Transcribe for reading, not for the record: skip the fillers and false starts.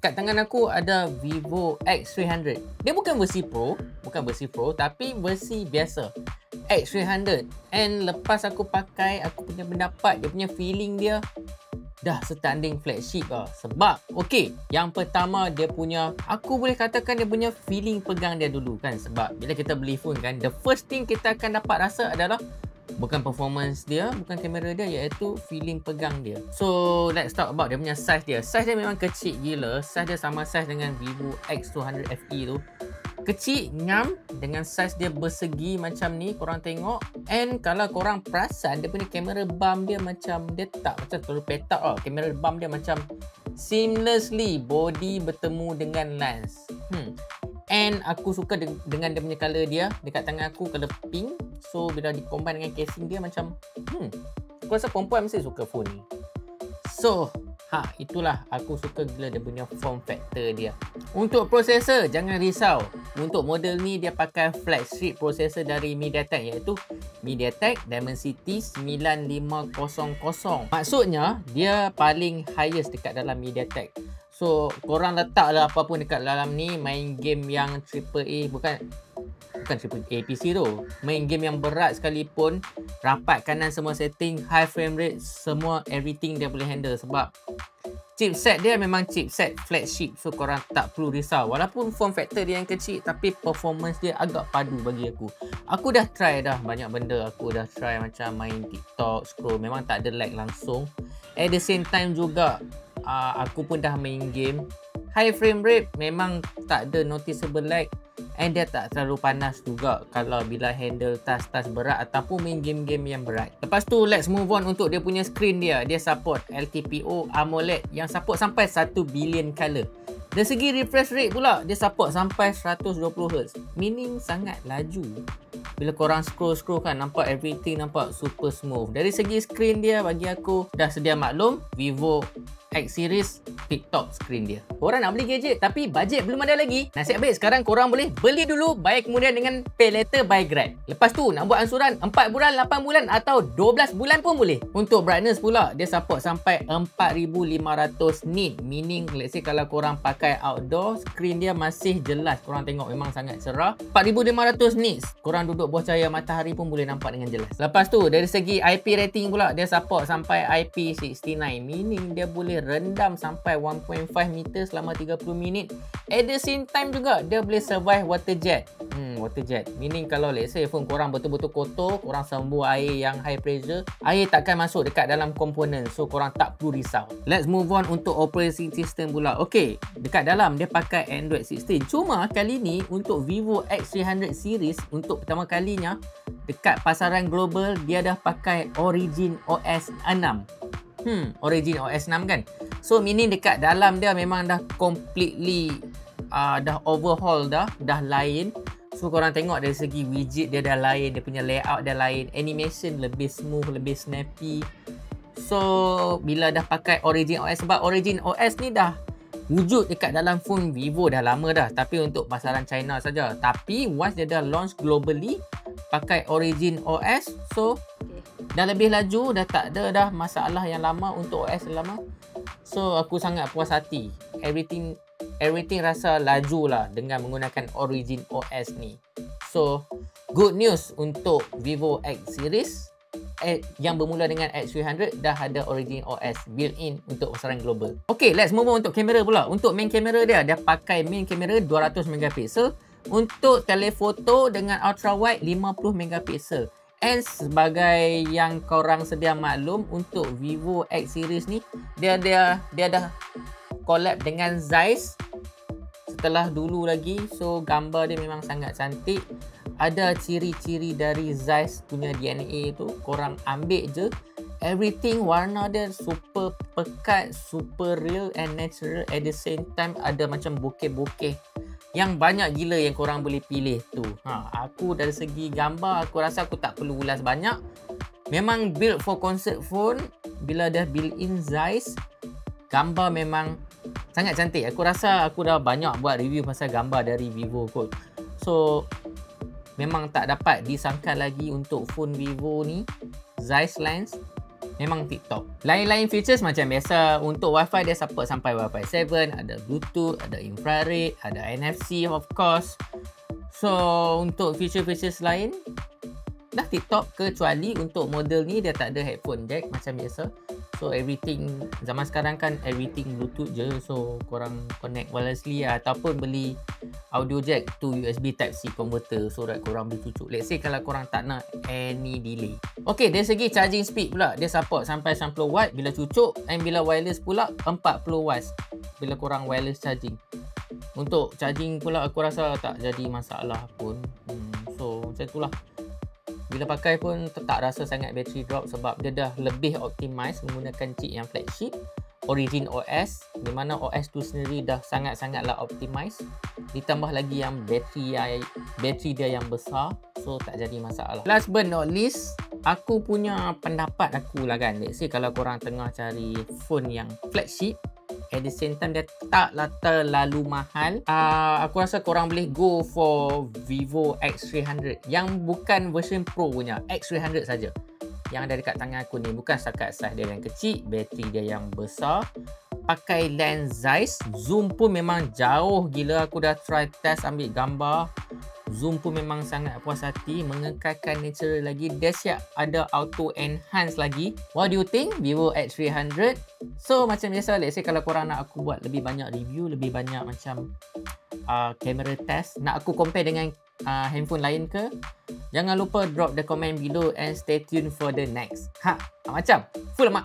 kat tangan aku ada Vivo X300. Dia bukan versi Pro, tapi versi biasa. X300. And lepas aku pakai, aku punya pendapat, dia punya feeling dia dah setanding flagship lah. Sebab yang pertama dia punya, aku boleh katakan dia punya feeling pegang dia dulu kan. Sebab bila kita beli phone kan, the first thing kita akan dapat rasa adalah bukan performance dia, bukan kamera dia, iaitu feeling pegang dia. So let's talk about dia punya size dia. Size dia memang kecil gila. Size dia sama size dengan Vivo X200 FE tu. Kecil, ngam, dengan size dia bersegi macam ni korang tengok. And kalau korang perasan, dia punya kamera bump dia macam, dia tak macam terlalu petak lah. Kamera bump dia macam seamlessly body bertemu dengan lens. And aku suka dengan dia punya colour dia. Dekat tangan aku colour pink. So bila di combine dengan casing dia macam aku rasa perempuan mesti suka phone ni. So itulah aku suka gila dia punya form factor dia. Untuk prosesor, jangan risau. Untuk model ni dia pakai flagship prosesor dari MediaTek, iaitu MediaTek Dimensity 9500. Maksudnya dia paling highest dekat dalam MediaTek. So korang letaklah apa pun dekat dalam ni, main game yang AAA, bukan AAA PC tu, main game yang berat sekalipun, rapat kanan semua setting, high frame rate, semua everything dia boleh handle. Sebab chipset dia memang chipset flagship, so korang tak perlu risau. Walaupun form factor dia yang kecil, tapi performance dia agak padu bagi aku. Aku dah try dah banyak benda. Aku dah try macam main TikTok, scroll, memang tak ada lag langsung. At the same time juga aku pun dah main game. High frame rate memang tak ada noticeable lag. And dia tak terlalu panas juga kalau bila handle task-task berat ataupun main game-game yang berat. Lepas tu let's move on untuk dia punya screen dia. Dia support LTPO AMOLED yang support sampai 1 billion color. Dari segi refresh rate pula, dia support sampai 120Hz. Meaning sangat laju. Bila korang scroll kan, nampak everything nampak super smooth. Dari segi screen dia, bagi aku dah sedia maklum, Vivo X series TikTok screen dia. Korang nak beli gadget tapi bajet belum ada lagi? Nasib baik sekarang korang boleh beli dulu, baik kemudian dengan pay later by Grab. Lepas tu nak buat ansuran 4 bulan, 8 bulan atau 12 bulan pun boleh. Untuk brightness pula, dia support sampai 4500 nit. Meaning let's say kalau korang pakai outdoor, screen dia masih jelas. Korang tengok memang sangat cerah. 4500 nits. Korang duduk bawah cahaya matahari pun boleh nampak dengan jelas. Lepas tu dari segi IP rating pula, dia support sampai IP69. Meaning dia boleh rendam sampai 1.5 meter selama 30 minit. At the same time juga dia boleh survive water jet. Water jet meaning kalau let's say phone korang betul-betul kotor, korang sembuh air yang high pressure, air takkan masuk dekat dalam komponen. So korang tak perlu risau. Let's move on untuk operating system pula. Dekat dalam dia pakai Android 16. Cuma kali ni untuk Vivo X300 series, untuk pertama kalinya dekat pasaran global, dia dah pakai Origin OS 6. Origin OS 6 kan. So meaning dekat dalam dia memang dah completely dah overhaul dah lain. So korang tengok dari segi widget dia dah lain, dia punya layout dah lain, animation lebih smooth, lebih snappy. So bila dah pakai Origin OS, sebab Origin OS ni dah wujud dekat dalam phone Vivo dah lama dah, tapi untuk pasaran China saja. Tapi once dia dah launch globally pakai Origin OS, so dah lebih laju, dah tak ada dah masalah yang lama untuk OS lama. So aku sangat puas hati. Everything rasa laju lah dengan menggunakan Origin OS ni. So good news untuk Vivo X series yang bermula dengan X300 dah ada Origin OS built-in untuk pasaran global. Let's move on untuk kamera pula. Untuk main kamera dia pakai main kamera 200 megapiksel. Untuk telefoto dengan ultra wide 50 megapiksel. And sebagai yang korang sedia maklum, untuk Vivo X series ni dia dah collab dengan Zeiss setelah dulu lagi. So gambar dia memang sangat cantik. Ada ciri-ciri dari Zeiss punya DNA tu, korang ambil je. Everything warna dia super pekat, super real and natural. At the same time ada macam bokeh-bokeh yang banyak gila yang korang boleh pilih tu. Aku dari segi gambar, aku rasa aku tak perlu ulas banyak. Memang build for concert phone. Bila dah built in Zeiss, gambar memang sangat cantik. Aku rasa aku dah banyak buat review pasal gambar dari Vivo kot. So memang tak dapat disangkal lagi untuk phone Vivo ni, Zeiss lens memang TikTok. Lain-lain features macam biasa, untuk Wi-Fi dia support sampai Wi-Fi 7, ada Bluetooth, ada infrared, ada NFC of course. So untuk feature-features lain dah TikTok, kecuali untuk model ni dia tak ada headphone jack macam biasa. So everything, zaman sekarang kan everything Bluetooth je. So korang connect wirelessly ataupun beli audio jack to USB type C converter so that korang boleh cucuk. Let's say kalau korang tak nak any delay. Okay, dari segi charging speed pula, dia support sampai 90 watt bila cucuk, and bila wireless pula 40 watts bila korang wireless charging. Untuk charging pula aku rasa tak jadi masalah pun. So macam itulah. Bila pakai pun tak rasa sangat battery drop sebab dia dah lebih optimize menggunakan chip yang flagship Origin OS, di mana OS tu sendiri dah sangat-sangatlah optimize. Ditambah lagi yang battery dia yang besar, so tak jadi masalah. Last but not least, aku punya pendapat aku lah kan. Let's say kalau korang tengah cari phone yang flagship, at the same time dia taklah terlalu mahal, aku rasa korang boleh go for Vivo X300 yang bukan version Pro punya, X300 saja. Yang ada dekat tangan aku ni, bukan setakat size dia yang kecil, bateri dia yang besar, pakai lens Zeiss, zoom pun memang jauh gila. Aku dah try test ambil gambar, zoom pun memang sangat puas hati, mengekalkan natural lagi. Dia siap ada auto enhance lagi. What do you think Vivo X300? So macam biasa, let's say kalau korang nak aku buat lebih banyak review, lebih banyak macam camera test, nak aku compare dengan handphone lain ke, jangan lupa drop the comment below and stay tuned for the next. Macam full mak.